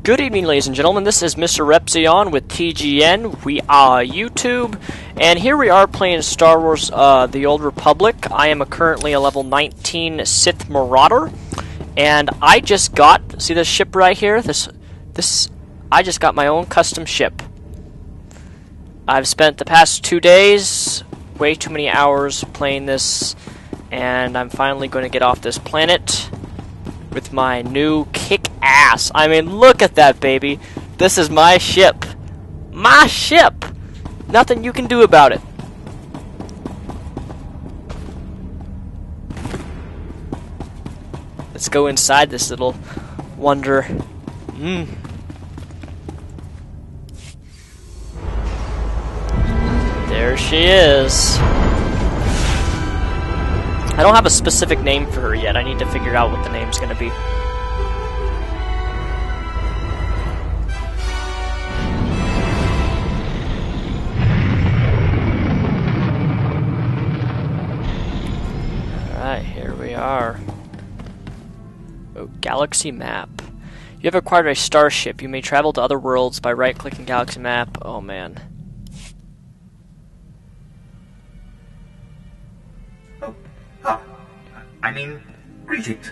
Good evening, ladies and gentlemen. This is Mr. Repzion with TGN. We are YouTube, and here we are playing Star Wars: The Old Republic. I am currently a level 19 Sith Marauder, and I just got, see this ship right here? I just got my own custom ship. I've spent the past 2 days, way too many hours playing this, and I'm finally going to get off this planet with my new kick-ass. I mean, look at that, baby. This is my ship. My ship! Nothing you can do about it. Let's go inside this little wonder. There she is. I don't have a specific name for her yet. I need to figure out what the name's gonna be. Alright, here we are. Oh, galaxy map. You have acquired a starship. You may travel to other worlds by right-clicking galaxy map. Oh man. Greetings.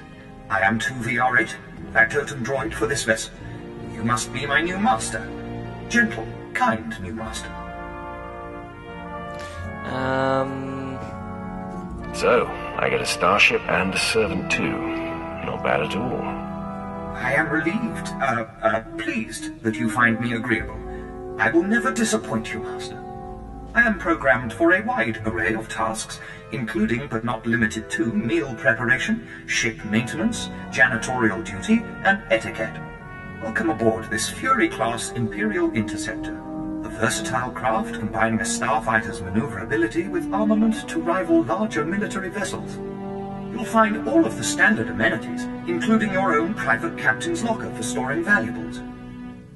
I am 2VR8, factotum droid for this vessel. You must be my new master. Gentle, kind new master. So, I get a starship and a servant too. Not bad at all. I am relieved, pleased that you find me agreeable. I will never disappoint you, master. I am programmed for a wide array of tasks, including but not limited to meal preparation, ship maintenance, janitorial duty, and etiquette. Welcome aboard this Fury-class Imperial Interceptor, a versatile craft combining a starfighter's maneuverability with armament to rival larger military vessels. You'll find all of the standard amenities, including your own private captain's locker for storing valuables.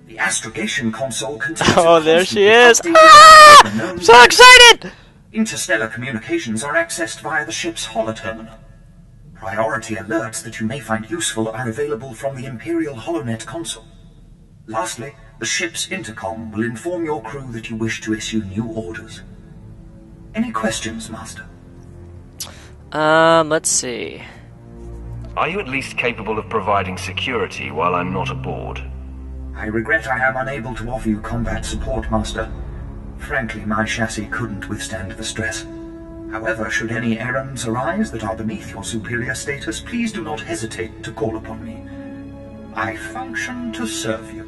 The astrogation console contains there she is! Ah! I'm so excited! Interstellar communications are accessed via the ship's holoterminal. Priority alerts that you may find useful are available from the Imperial HoloNet console. Lastly, the ship's intercom will inform your crew that you wish to issue new orders. Any questions, Master? Let's see. Are you at least capable of providing security while I'm not aboard? I regret I am unable to offer you combat support, Master. Frankly, my chassis couldn't withstand the stress. However, should any errands arise that are beneath your superior status, please do not hesitate to call upon me. I function to serve you.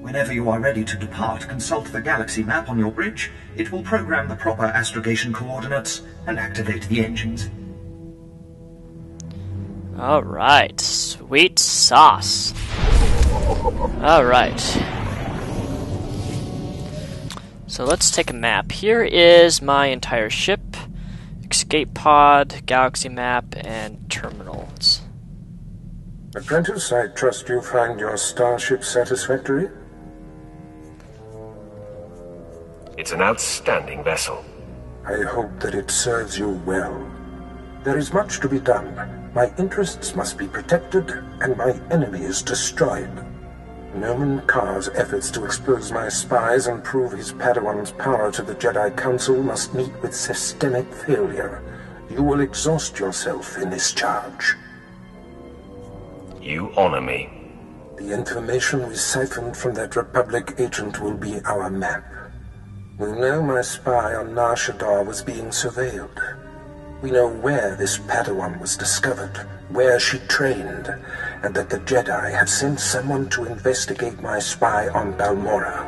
Whenever you are ready to depart, consult the galaxy map on your bridge. It will program the proper astrogation coordinates and activate the engines. Alright, sweet sauce. Alright. So let's take a map. Here is my entire ship, escape pod, galaxy map, and terminals. Apprentice, I trust you find your starship satisfactory? It's an outstanding vessel. I hope that it serves you well. There is much to be done. My interests must be protected, and my enemies destroyed. Noman Karr's efforts to expose my spies and prove his Padawan's power to the Jedi Council must meet with systemic failure. You will exhaust yourself in this charge. You honor me. The information we siphoned from that Republic agent will be our map. We know my spy on Nar Shaddaa was being surveilled. We know where this Padawan was discovered, where she trained, and that the Jedi have sent someone to investigate my spy on Balmorra.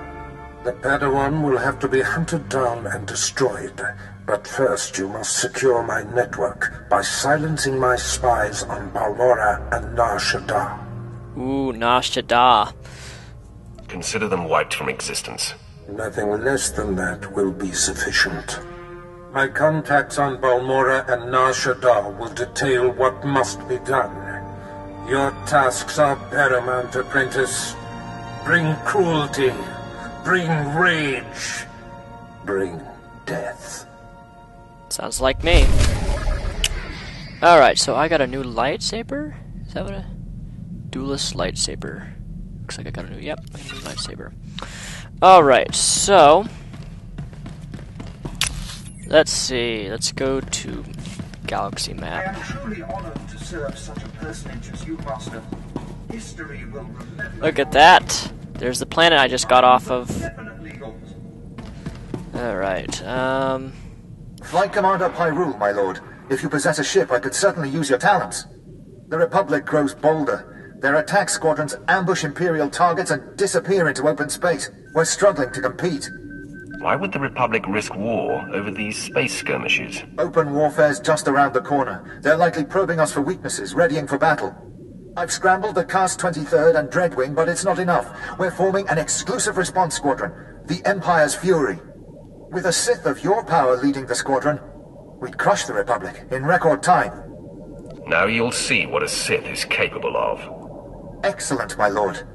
The Padawan will have to be hunted down and destroyed, but first you must secure my network by silencing my spies on Balmorra and Nar Shaddaa. Ooh, Nar Shaddaa. Consider them wiped from existence. Nothing less than that will be sufficient. My contacts on Balmorra and Nar Shaddaa will detail what must be done. Your tasks are paramount, apprentice. Bring cruelty. Bring rage. Bring death. Sounds like me. Alright, so I got a new lightsaber? Is that what a... Duelist lightsaber. looks like I got a new, yep, a new lightsaber. Alright, so let's see, let's go to galaxy I map. am truly honored to serve such a personage as you, Master. History will remember. Look at that! There's the planet I just got off of. Definitely yours. Alright, Flight Commander Pyrul, my lord. If you possess a ship, I could certainly use your talents. The Republic grows bolder. Their attack squadrons ambush Imperial targets and disappear into open space. We're struggling to compete. Why would the Republic risk war over these space skirmishes? Open warfare's just around the corner. They're likely probing us for weaknesses, readying for battle. I've scrambled the Cast 23rd and Dreadwing, but it's not enough. We're forming an exclusive response squadron, the Empire's Fury. With a Sith of your power leading the squadron, we'd crush the Republic in record time. Now you'll see what a Sith is capable of. Excellent, my lord.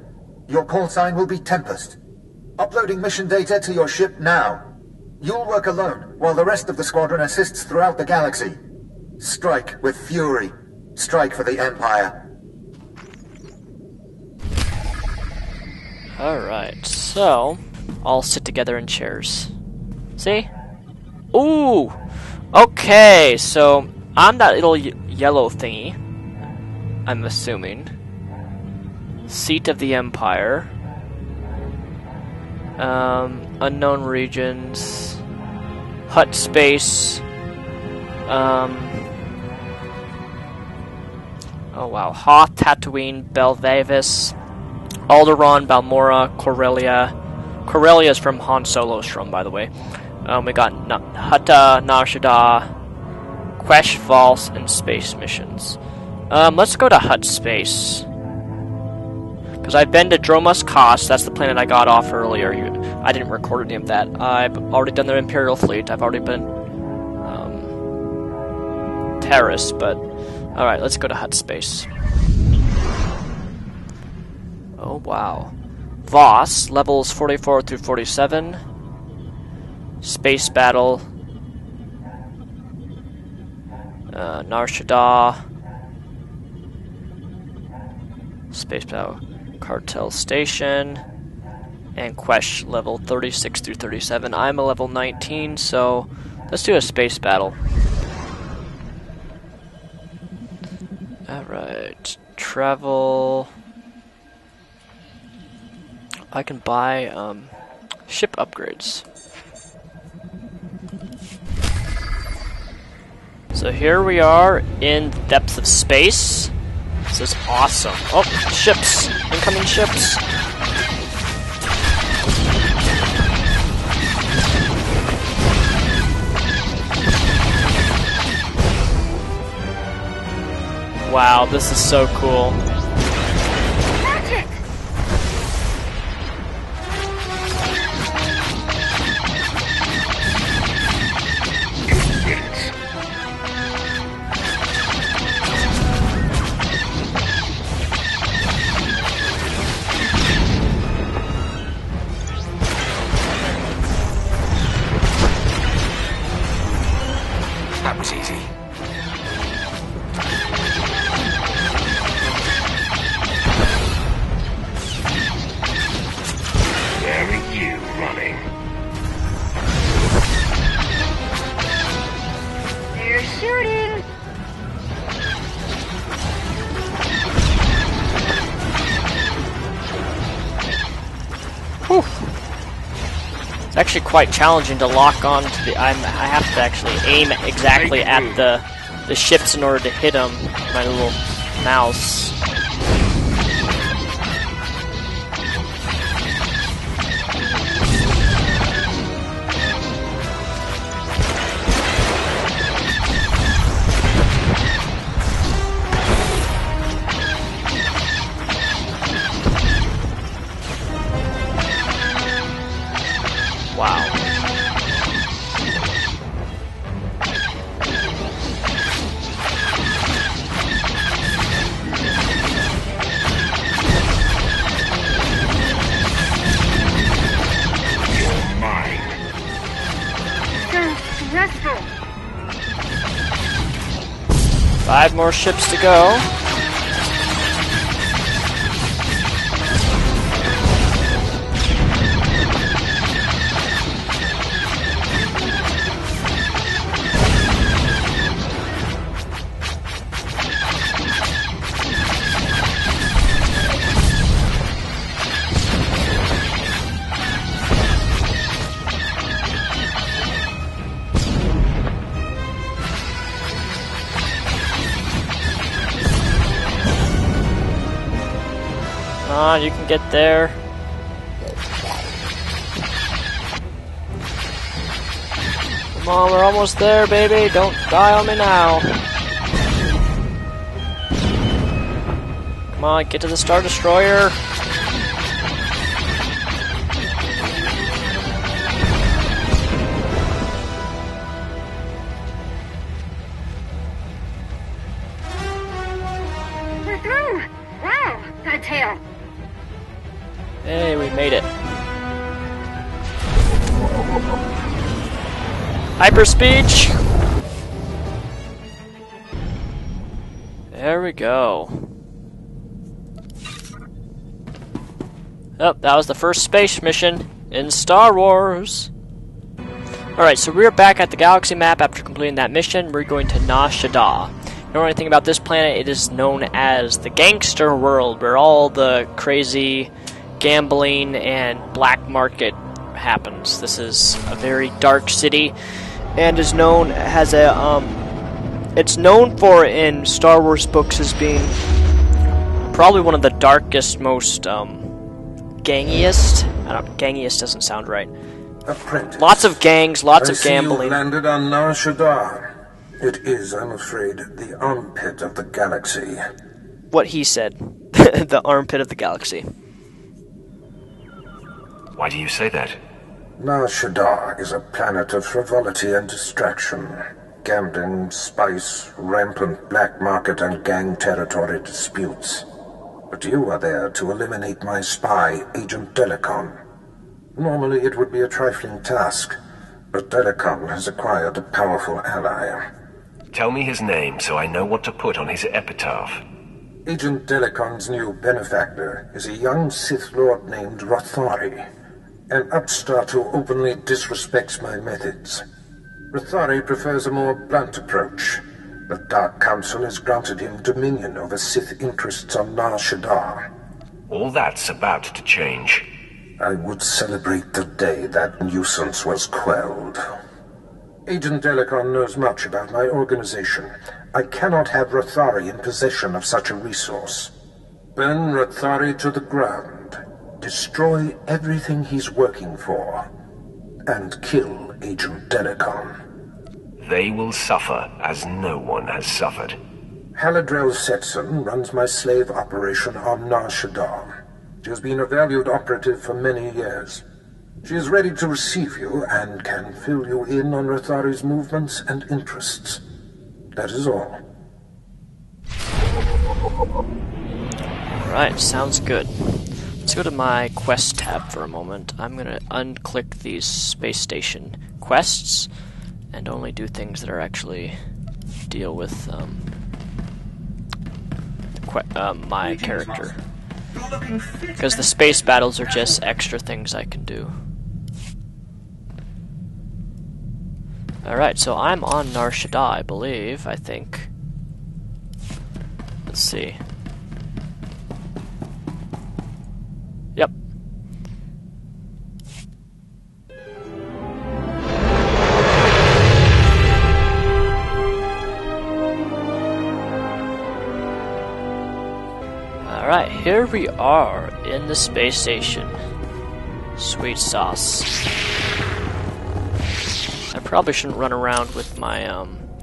Your call sign will be Tempest. Uploading mission data to your ship now. You'll work alone, while the rest of the squadron assists throughout the galaxy. Strike with fury. Strike for the Empire. alright, so all sit together in chairs. See? Ooh! Okay, so I'm that little yellow thingy, I'm assuming. Seat of the Empire. Unknown regions. Hut space. Oh wow. Hoth, Tatooine, Belvavis, Alderaan, Balmora, Corellia. Corellia is from Han Solo's Shrum, by the way. We got Hutta, Nar Shaddaa, Quesh, Valse, and space missions. Let's go to Hut space. Because I've been to Dromus Kos, that's the planet I got off earlier. I didn't record any of that. I've already done the Imperial fleet. I've already been Terrace, but alright, let's go to Hut space. Oh wow. Voss, levels 44 through 47. Space battle. Nar Shaddaa. Space battle. Cartel Station, and Quesh level 36 through 37. I'm a level 19, so let's do a space battle. Alright, travel. I can buy ship upgrades. So here we are in the depths of space. This is awesome. Oh, ships! Incoming ships! Wow, this is so cool. Magic! That was easy. Where are you running? They're shooting! Whew. It's actually quite challenging to lock on to the. I have to actually aim exactly at the ships in order to hit them. My little mouse. Wow. You're mine. So stressful! 5 more ships to go. on, you can get there. Come on, we're almost there, baby. Don't die on me now. Come on, get to the Star Destroyer. We're through! Wow, got a tail. Hey, we made it. Hyperspeech! There we go. Oh, that was the first space mission in Star Wars. Alright, so we're back at the galaxy map after completing that mission. We're going to Nar Shaddaa. You know anything about this planet? It is known as the gangster world, where all the crazy gambling and black market happens. This is a very dark city, and is known as a it's known for in Star Wars books as being probably one of the darkest, most gangiest. Gangiest doesn't sound right. Apprentice. Lots of gangs, lots of gambling. You landed on Nar Shaddaa. It is, I'm afraid, the armpit of the galaxy. What he said. The armpit of the galaxy. Why do you say that? Nar Shaddaa is a planet of frivolity and distraction. Gambling, spice, rampant black market and gang territory disputes. But you are there to eliminate my spy, Agent Delicon. Normally it would be a trifling task, but Delicon has acquired a powerful ally. Tell me his name so I know what to put on his epitaph. Agent Delicon's new benefactor is a young Sith Lord named Rothari, an upstart who openly disrespects my methods. Rothari prefers a more blunt approach. The Dark Council has granted him dominion over Sith interests on Nar Shaddaa. All that's about to change. I would celebrate the day that nuisance was quelled. Agent Delicon knows much about my organization. I cannot have Rothari in possession of such a resource. Burn Rothari to the ground. Destroy everything he's working for. And kill Agent Delicon. They will suffer as no one has suffered. Haladrel Setson runs my slave operation on Nar Shaddaa. She has been a valued operative for many years. She is ready to receive you and can fill you in on Rothari's movements and interests. That is all. Alright, sounds good. Let's go to my quest tab for a moment. I'm going to unclick these space station quests and only do things that are actually deal with my character. Because the space battles are just extra things I can do. Alright, so I'm on Nar Shaddaa, I believe, I think. Let's see. Yep. Alright, here we are in the space station. Sweet sauce. I probably shouldn't run around with my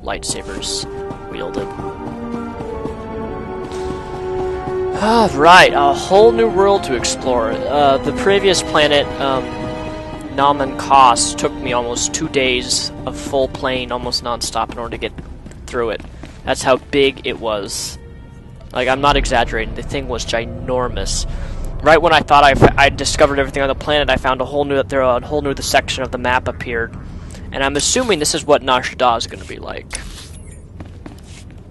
lightsabers wielded. Right, a whole new world to explore. The previous planet, Naman Kos, took me almost 2 days of full playing, almost non-stop, in order to get through it. That's how big it was. Like, I'm not exaggerating, the thing was ginormous. Right when I thought I discovered everything on the planet, I found a whole new section of the map appeared. And I'm assuming this is what Nar Shaddaa is going to be like.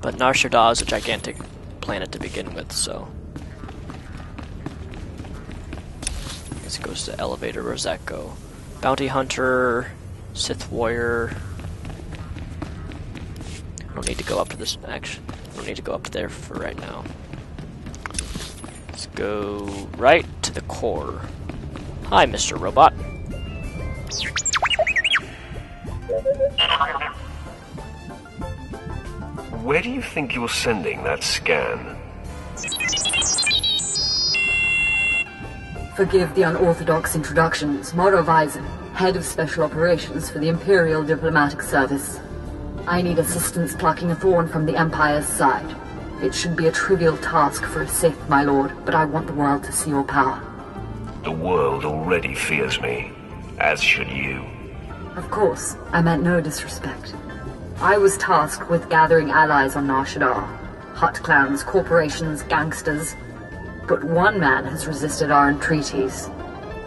But Nar Shaddaa is a gigantic planet to begin with, so... I guess it goes to the elevator. Where does that go? Bounty Hunter, Sith Warrior... I don't need to go up to this, actually. I don't need to go up there for right now. Let's go right to the core. Hi, Mr. Robot. Where do you think you're sending that scan? Forgive the unorthodox introductions. Moro Visen, Head of Special Operations for the Imperial Diplomatic Service. I need assistance plucking a thorn from the Empire's side. It should be a trivial task for a Sith, my lord, but I want the world to see your power. The world already fears me, as should you. Of course, I meant no disrespect. I was tasked with gathering allies on Nar Shaddaa. Hut clans, corporations, gangsters. But one man has resisted our entreaties.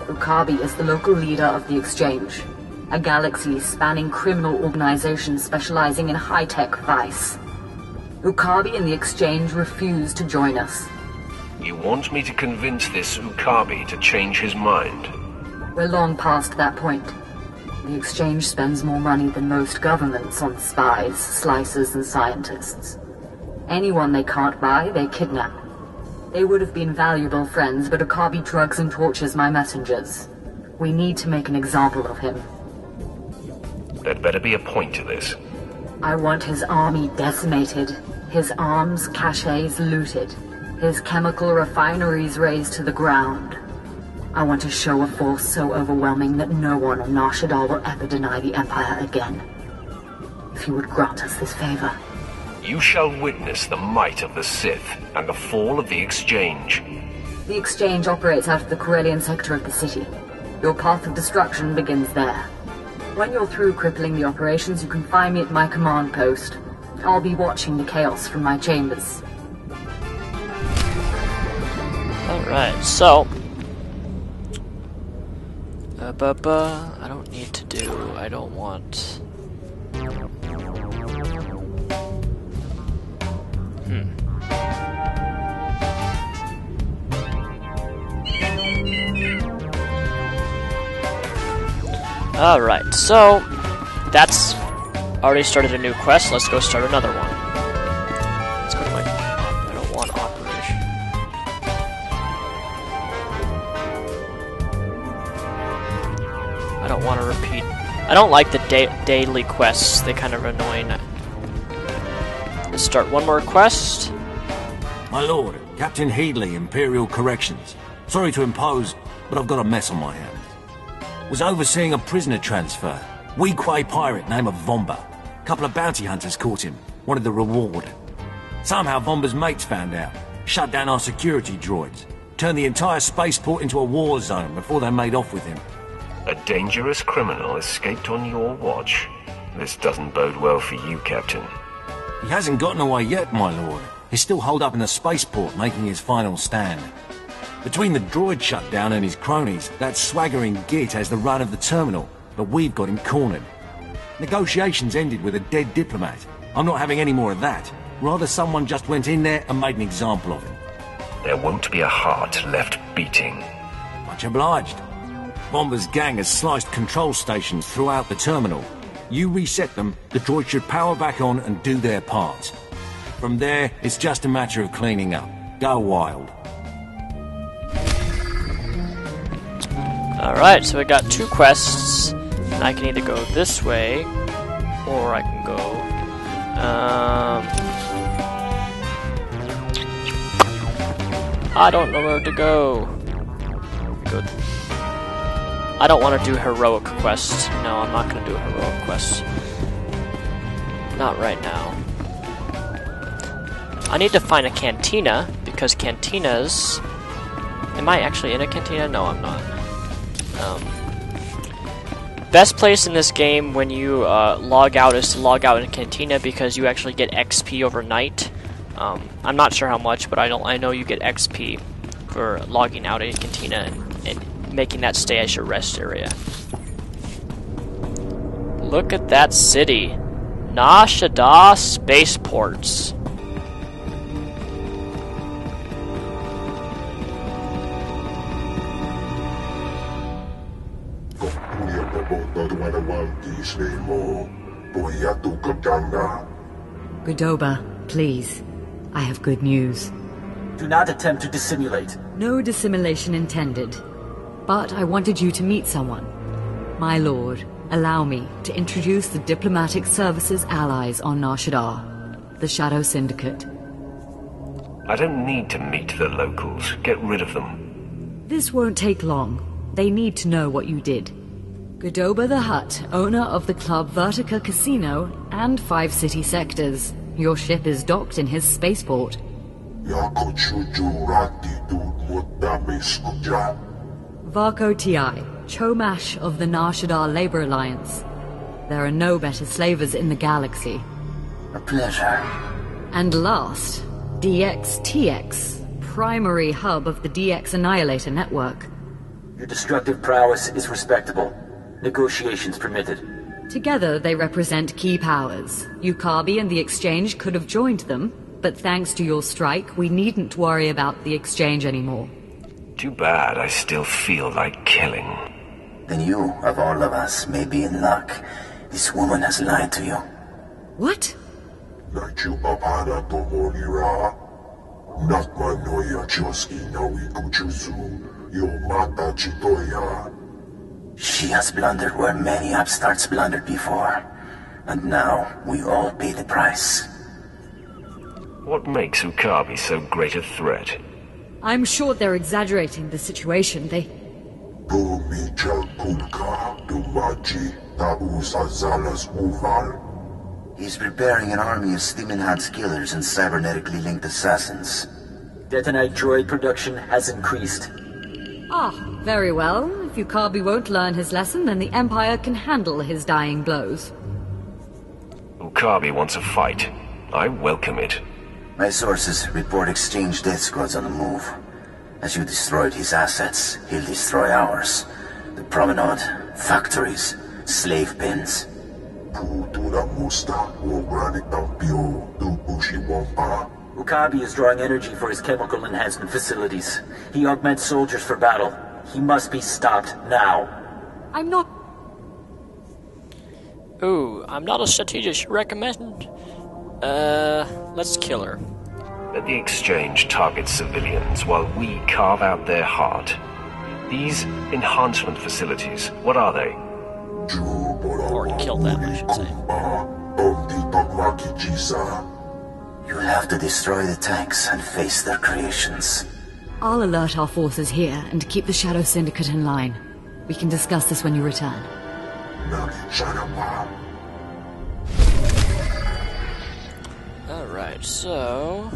Ukabi is the local leader of the Exchange, a galaxy-spanning criminal organization specializing in high-tech vice. Ukabi and the Exchange refuse to join us. You want me to convince this Ukabi to change his mind? We're long past that point. The Exchange spends more money than most governments on spies, slicers, and scientists. Anyone they can't buy, they kidnap. They would have been valuable friends, but Ukabi drugs and tortures my messengers. We need to make an example of him. There'd better be a point to this. I want his army decimated, his arms caches looted, his chemical refineries razed to the ground. I want to show a force so overwhelming that no one on Nar Shaddaa will ever deny the Empire again. If you would grant us this favor. You shall witness the might of the Sith and the fall of the Exchange. The Exchange operates out of the Corellian sector of the city. Your path of destruction begins there. When you're through crippling the operations, you can find me at my command post. I'll be watching the chaos from my chambers. Alright, so... I don't need to do... I don't want... Alright, so that's already started a new quest. Let's go start another one. Let's go to my... I don't want operation. I don't want to repeat. I don't like the daily quests. They're kind of annoying. Let's start one more quest. My lord, Captain Headley, Imperial Corrections. Sorry to impose, but I've got a mess on my hands. Was overseeing a prisoner transfer. Weequay pirate named Vomba. Couple of bounty hunters caught him. Wanted the reward. Somehow Vomba's mates found out. Shut down our security droids. Turned the entire spaceport into a war zone before they made off with him. A dangerous criminal escaped on your watch. This doesn't bode well for you, Captain. He hasn't gotten away yet, my lord. He's still holed up in the spaceport, making his final stand. Between the droid shutdown and his cronies, that swaggering git has the run of the terminal, but we've got him cornered. Negotiations ended with a dead diplomat. I'm not having any more of that. Rather someone just went in there and made an example of him. There won't be a heart left beating. Much obliged. Bomba's gang has sliced control stations throughout the terminal. You reset them, the droids should power back on and do their parts. From there, it's just a matter of cleaning up. Go wild. Alright, so we got two quests. And I can either go this way, or I can go... I don't know where to go. Good. I don't want to do heroic quests. No, I'm not going to do a heroic quest. Not right now. I need to find a cantina, because cantinas... Am I actually in a cantina? No, I'm not. Best place in this game when you log out is to log out in a cantina, because you actually get XP overnight. I'm not sure how much, but I know you get XP for logging out a cantina and making that stay as your rest area. Look at that city. Nar Shaddaa Spaceports. Godoba, please. I have good news. Do not attempt to dissimulate. No dissimulation intended. But I wanted you to meet someone. My lord, allow me to introduce the diplomatic services allies on Nar Shaddaa, the Shadow Syndicate. I don't need to meet the locals. Get rid of them. This won't take long. They need to know what you did. Godoba the Hutt, owner of the club Vertica Casino and 5 city sectors. Your ship is docked in his spaceport. Varko Ti, Chomash of the Nar Shaddaa Labor Alliance. There are no better slavers in the galaxy. A pleasure. And last, DXTX, primary hub of the DX Annihilator network. Your destructive prowess is respectable. Negotiations permitted. Together, they represent key powers. Yukabi and the Exchange could have joined them, but thanks to your strike, we needn't worry about the Exchange anymore. Too bad I still feel like killing. Then you, of all of us, may be in luck. This woman has lied to you. What? She has blundered where many upstarts blundered before. And now, we all pay the price. What makes Ukabi so great a threat? I'm sure they're exaggerating the situation. He's preparing an army of Stimenhad's killers and cybernetically linked assassins. Detonite droid production has increased. Ah, very well. If Yukabi won't learn his lesson, then the Empire can handle his dying blows. Ukabi wants a fight. I welcome it. My sources report Exchange death squads on the move. As you destroyed his assets, he'll destroy ours. The promenade, factories, slave pens. Ukabi is drawing energy for his chemical enhancement facilities. He augments soldiers for battle. He must be stopped now. I'm not... Ooh, I'm not a strategist you recommend? Let's kill her. Let the Exchange target civilians while we carve out their heart. These enhancement facilities, what are they? Or kill them, I should say. You'll have to destroy the tanks and face their creations. I'll alert our forces here and keep the Shadow Syndicate in line. We can discuss this when you return. Alright, so...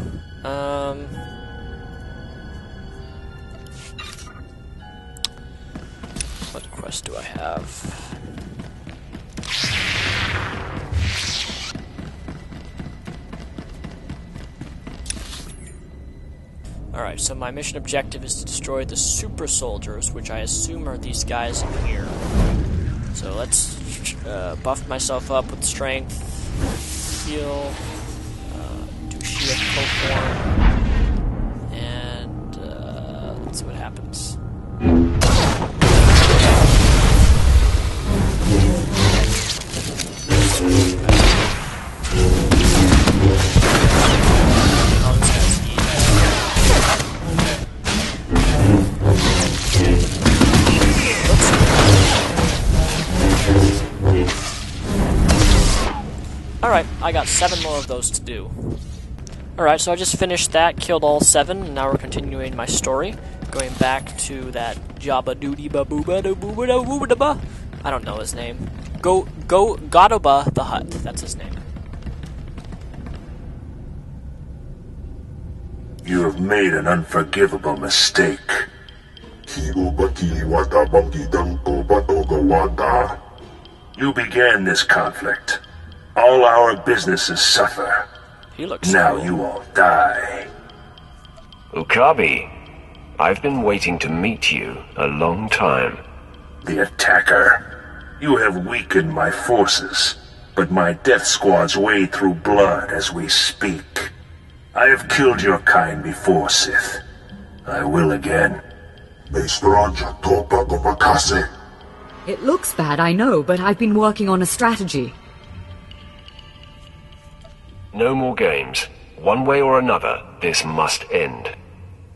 what quest do I have? Alright, so my mission objective is to destroy the super soldiers, which I assume are these guys in here. So let's buff myself up with strength, heal, do shield co-form, and let's see what happens. Alright, I got 7 more of those to do. Alright, so I just finished that, killed all 7, and now we're continuing my story. Going back to that Jabba Doody Babooba Booba da. I don't know his name. Godoba the Hutt, that's his name. You have made an unforgivable mistake. You began this conflict. All our businesses suffer. He looks now cool. You all die. Ukabi, I've been waiting to meet you a long time. The attacker. You have weakened my forces, but my death squads wade through blood as we speak. I have killed your kind before, Sith. I will again. It looks bad, I know, but I've been working on a strategy. No more games. One way or another, this must end.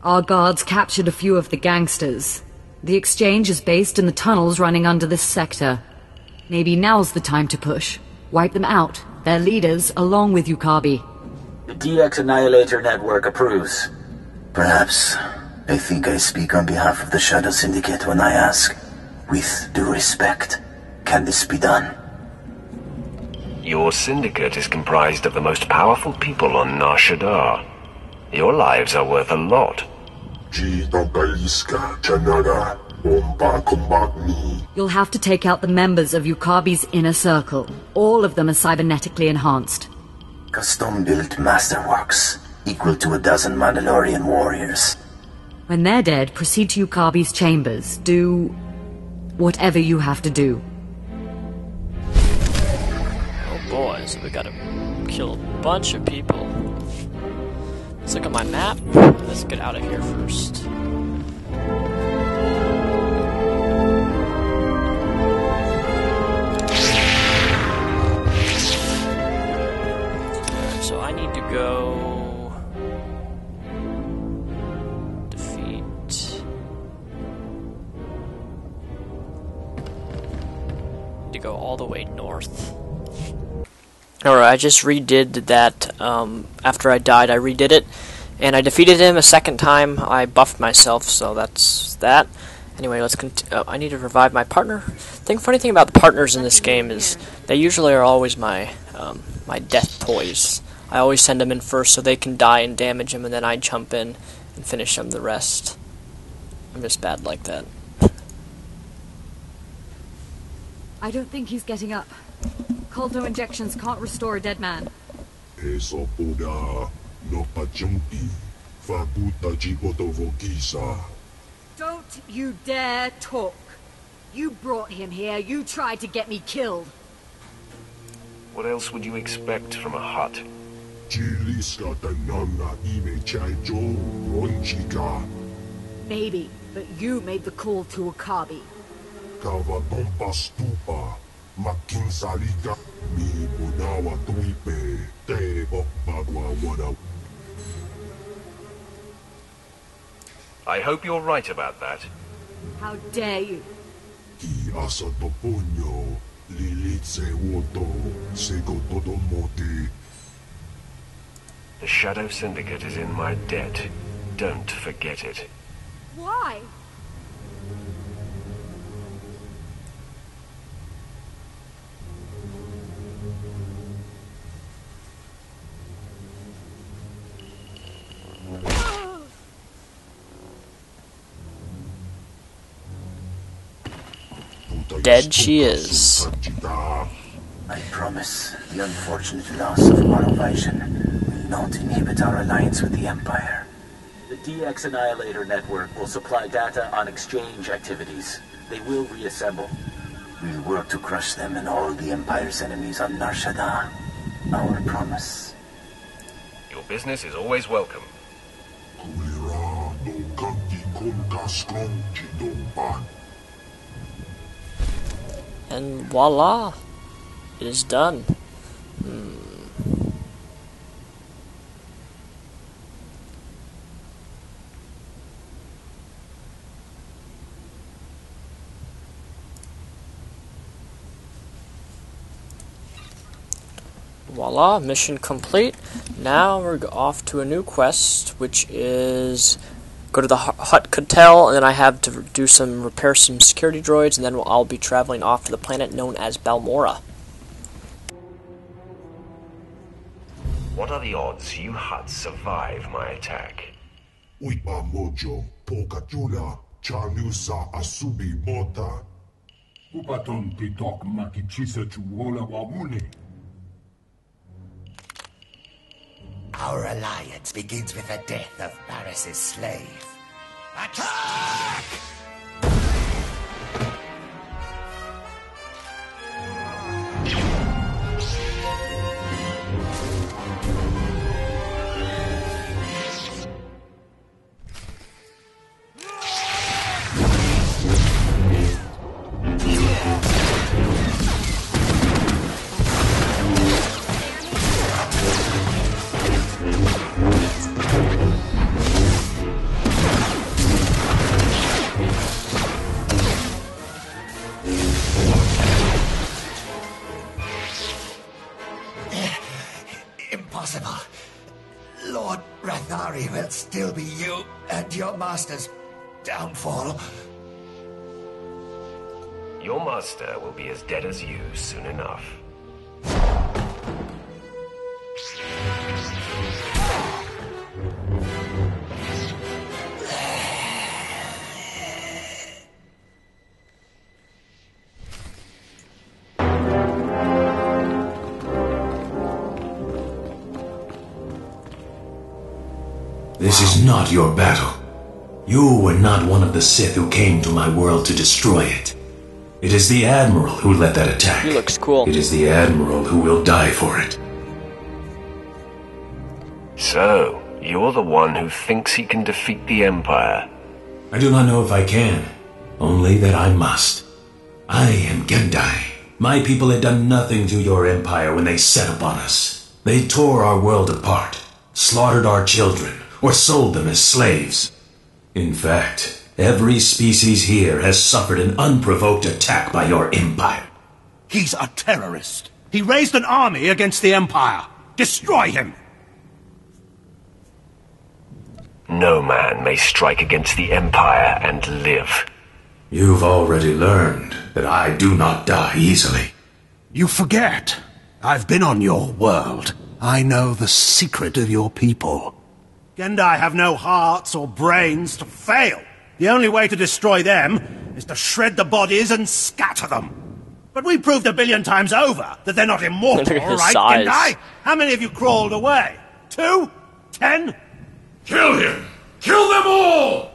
Our guards captured a few of the gangsters. The Exchange is based in the tunnels running under this sector. Maybe now's the time to push. Wipe them out, their leaders, along with Ukabi. The DX Annihilator network approves. Perhaps. I think I speak on behalf of the Shadow Syndicate when I ask, with due respect, can this be done? Your syndicate is comprised of the most powerful people on Nar Shaddaa. Your lives are worth a lot. You'll have to take out the members of Yukabi's inner circle. All of them are cybernetically enhanced. Custom-built masterworks, equal to a dozen Mandalorian warriors. When they're dead, proceed to Yukabi's chambers. Do whatever you have to do. Oh boy, so we gotta kill a bunch of people. Let's look at my map. Let's get out of here first. So I need to go defeat. Need to go all the way north. Alright, I just redid that. After I died, I redid it, and I defeated him a second time. I buffed myself, so that's that. Anyway, let's continue. I need to revive my partner. The funny thing about the partners in this game is they usually are always my my death toys. I always send them in first so they can die and damage him, and then I jump in and finish them the rest. I'm just bad like that. I don't think he's getting up. Colto injections can't restore a dead man. Don't you dare talk. You brought him here. You tried to get me killed. What else would you expect from a Hutt? Maybe, but you made the call to Okabi. I hope you're right about that. How dare you? The Shadow Syndicate is in my debt. Don't forget it. Why? Dead she is. I promise the unfortunate loss of monovision will not inhibit our alliance with the Empire. The DX Annihilator network will supply data on exchange activities. They will reassemble. We'll work to crush them and all the Empire's enemies on Nar Shaddaa. Our promise. Your business is always welcome. And voila, it is done. Voila, mission complete. Now we're off to a new quest, which is go to the Hutt Hotel, and then I have to repair some security droids, and then I'll be traveling off to the planet known as Balmora. What are the odds you Hutts survive my attack? Mojo, Pokatula, Chanusa Asubi Mota. Upaton Pitok Makichisa Chuola Wamune. Our alliance begins with the death of Barris's slave. Attack! master's downfall. Your master will be as dead as you soon enough. This is not your battle. You were not one of the Sith who came to my world to destroy it. It is the Admiral who led that attack. He looks cool. It is the Admiral who will die for it. So, you're the one who thinks he can defeat the Empire? I do not know if I can. Only that I must. I am Gendai. My people had done nothing to your Empire when they set upon us. They tore our world apart, slaughtered our children, or sold them as slaves. In fact, every species here has suffered an unprovoked attack by your Empire. He's a terrorist. He raised an army against the Empire. Destroy him! No man may strike against the Empire and live. You've already learned that I do not die easily. You forget. I've been on your world. I know the secret of your people. Gendai have no hearts or brains to fail. The only way to destroy them is to shred the bodies and scatter them. But we proved 1 billion times over that they're not immortal, right, Gendai? How many of you crawled away? 2? 10? Kill him! Kill them all!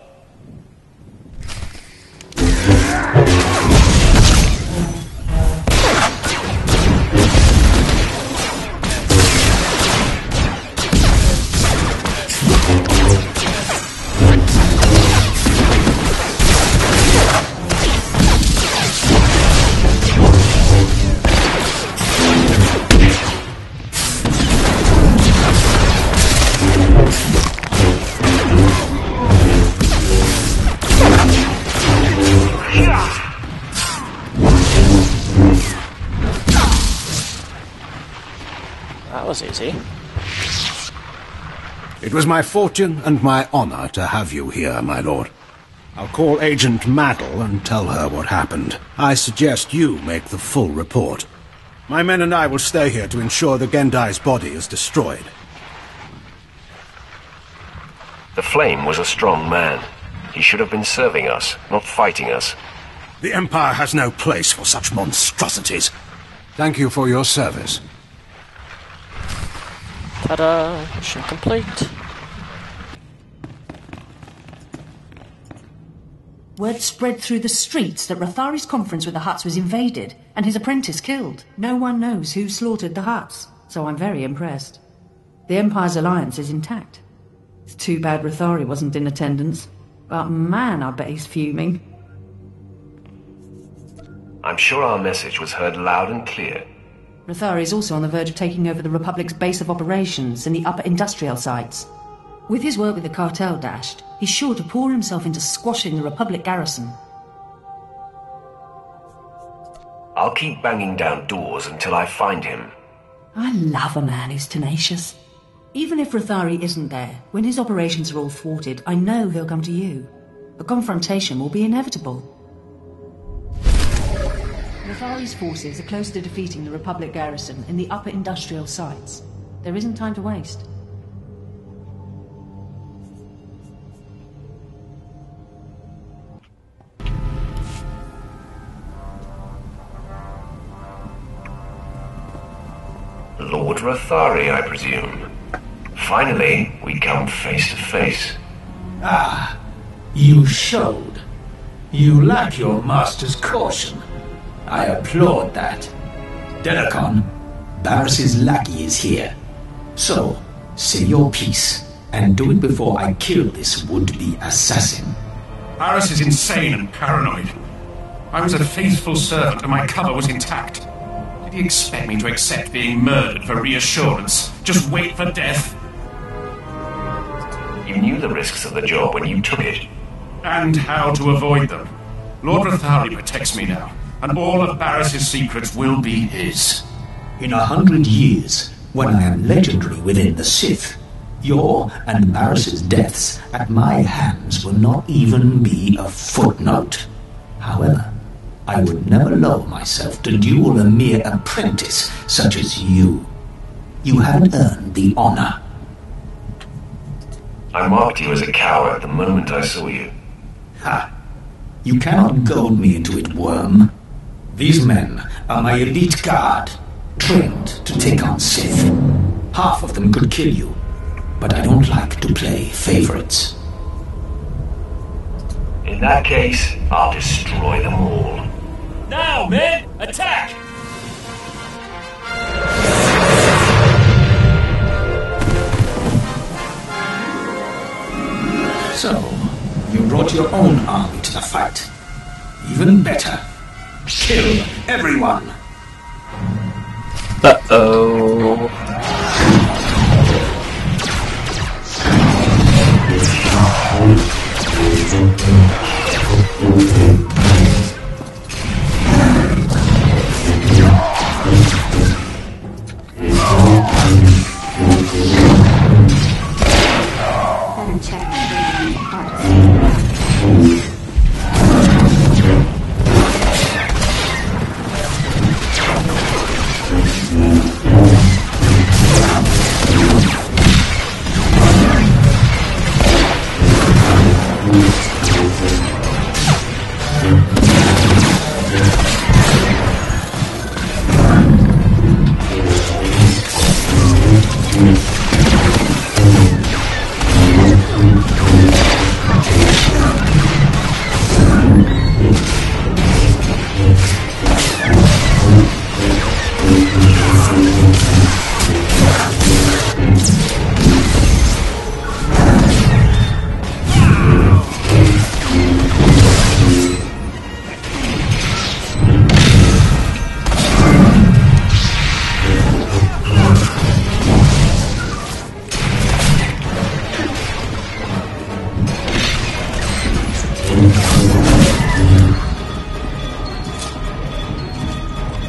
That was easy. It was my fortune and my honor to have you here, my lord. I'll call Agent Maddle and tell her what happened. I suggest you make the full report. My men and I will stay here to ensure the Gendai's body is destroyed. The Flame was a strong man. He should have been serving us, not fighting us. The Empire has no place for such monstrosities. Thank you for your service. Ta-da! Mission complete. Word spread through the streets that Rathari's conference with the Hutts was invaded, and his apprentice killed. No one knows who slaughtered the Hutts, so I'm very impressed. The Empire's alliance is intact. It's too bad Rathari wasn't in attendance, but man, I bet he's fuming. I'm sure our message was heard loud and clear. Rathari is also on the verge of taking over the Republic's base of operations in the upper industrial sites. With his work with the cartel dashed, he's sure to pour himself into squashing the Republic garrison. I'll keep banging down doors until I find him. I love a man who's tenacious. Even if Rathari isn't there, when his operations are all thwarted, I know he'll come to you. A confrontation will be inevitable. Rathari's forces are close to defeating the Republic garrison in the upper industrial sites. There isn't time to waste. Lord Rathari, I presume. Finally, we come face to face. Ah, you showed. You lack your master's caution. I applaud that. Deracon, Barris's lackey is here. So, say your piece, and do it before I kill this would-be assassin. Barris is insane and paranoid. I was a faithful servant and my cover was intact. Did he expect me to accept being murdered for reassurance? Just wait for death? You knew the risks of the job when you took it. And how to avoid them. Lord Rathari protects me now, and all of Barris's secrets will be his. In 100 years, when I am legendary within the Sith, Your and Barris's deaths at my hands will not even be a footnote. However, I would never lower myself to duel a mere apprentice such as you. You haven't earned the honor. I marked you as a coward the moment I saw you. Ha! You cannot goad me into it, worm. These men are my elite guard, trained to take on Sith. Half of them could kill you, but I don't like to play favorites. In that case, I'll destroy them all. Now, men! Attack! So, you brought your own army to the fight. Even better. Kill everyone! Uh-oh.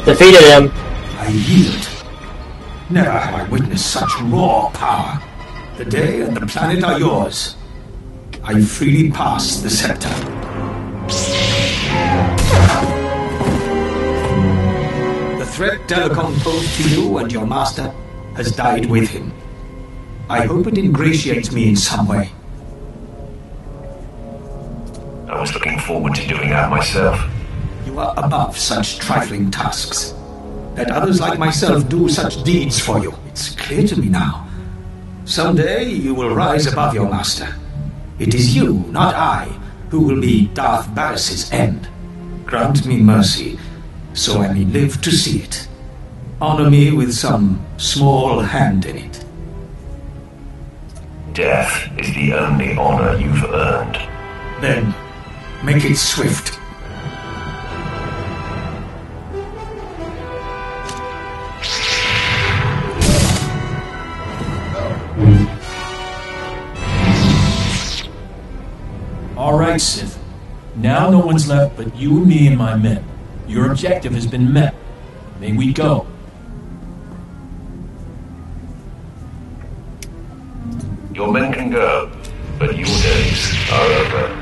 Defeated him. I yield. Never have I witnessed such raw power. The day and the planet are yours. I freely pass the scepter. The threat Delicon posed to you and your master has died with him. I hope it ingratiates me in some way. I was looking forward to doing that myself. You are above such trifling tasks. Let others like myself do such deeds for you. It's clear to me now. Someday you will rise above your master. It is you, not I, who will be Darth Barris's end. Grant me mercy, so I may live to see it. Honor me with some small hand in it. Death is the only honor you've earned. Then, make it swift. All right, Sith. Now no one's left but you and me and my men. Your objective has been met. May we go. Your men can go, but your days are over.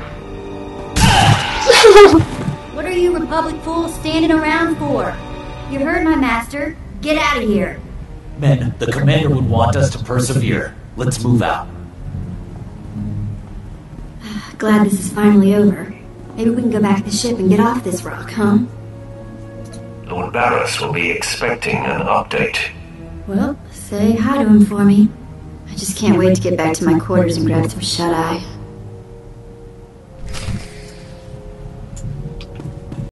What are you Republic fools standing around for? You heard my master. Get out of here. Men, the commander would want us to persevere. Let's move out. Glad this is finally over. Maybe we can go back to the ship and get off this rock, huh? Lord Barris will be expecting an update. Well, say hi to him for me. I just can't wait to get back to my quarters and grab some shut-eye.